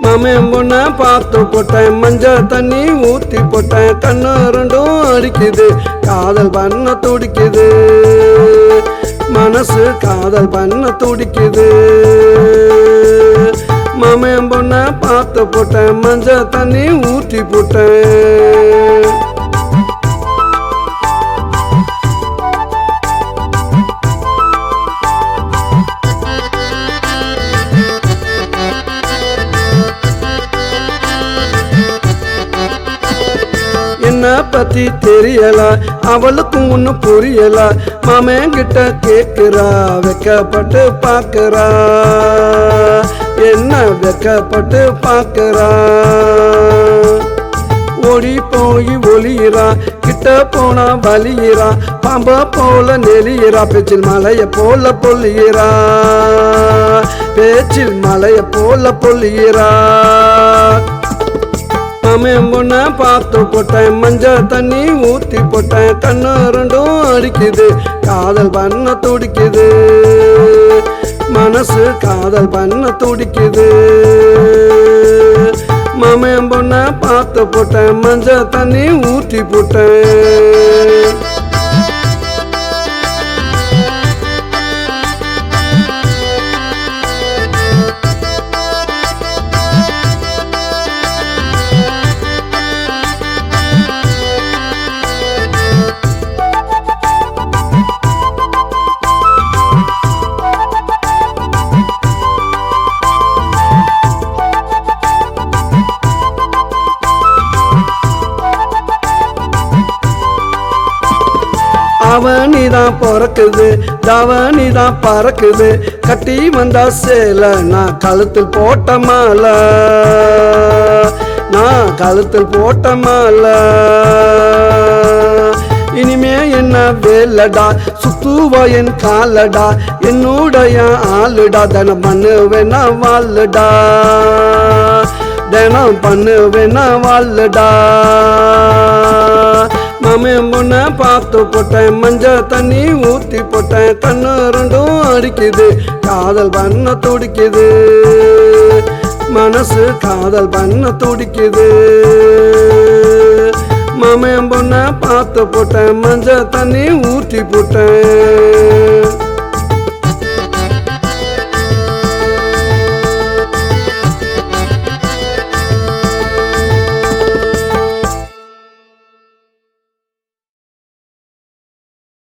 மாமன் பொண்ண பார்த்து போட்டேன், மஞ்சள் தண்ணி ஊத்தி போட்டேன், கண்ணு ரெண்டும் அடிக்குது, காதல் பண்ண துடிக்குது, மனசு காதல் பண்ண துடிக்குது. மாமன் பொண்ண பார்த்து போட்டேன், மஞ்சள் தண்ணி ஊத்தி போட்டேன். என்ன பத்தி தெரியல, அவளுக்கும் ஒண்ணு புரியல, மாமன் கிட்ட கேக்குறா, வெக்கப்பட்டு பாக்குறா, என்ன வெக்கப்பட்டு பாக்குறா. ஓடி போய் ஒளியிறா, கிட்ட போனா வலியிறா, பாம்ப போல நெளியிறா, பேச்சில் மலைய போல பொல்லியிறா, பேச்சில் மலைய போல பொல்லியிறா. மாமன் பொண்ண பார்த்து போட்டேன், மஞ்சள் தண்ணி ஊத்தி போட்டேன், கண்ணு ரெண்டும் அடிக்குது, காதல் பண்ண துடிக்குது, மனசு காதல் பண்ண துடிக்குது. மாமன் பொண்ண பார்த்து போட்டேன், மஞ்சள் தண்ணி ஊத்தி போட்டேன். அவனிதான் பிறக்குது, தவனிதான் பறக்குது, கட்டி வந்தா சேல, நான் கழுத்தில் போட்ட மாலை, நான் கழுத்தில் போட்ட மாலை. இனிமே என்ன வேலடா, சுத்துவா என் காலடா, என்னுடைய ஆளுடா, தினம் பண்ணுவேனா வாழுடா, தினம் பண்ணுவேனா வாழுடா. மாமன் பொண்ண பார்த்து போட்டேன், மஞ்சள் தண்ணி ஊத்தி போட்டேன், கண்ணு ரெண்டும் அடிக்குது, காதல் பண்ண துடிக்குது, மனசு காதல் பண்ண துடிக்குது. மாமன் பொண்ண பார்த்து போட்டேன், மஞ்சள் தண்ணி ஊத்தி போட்டேன்.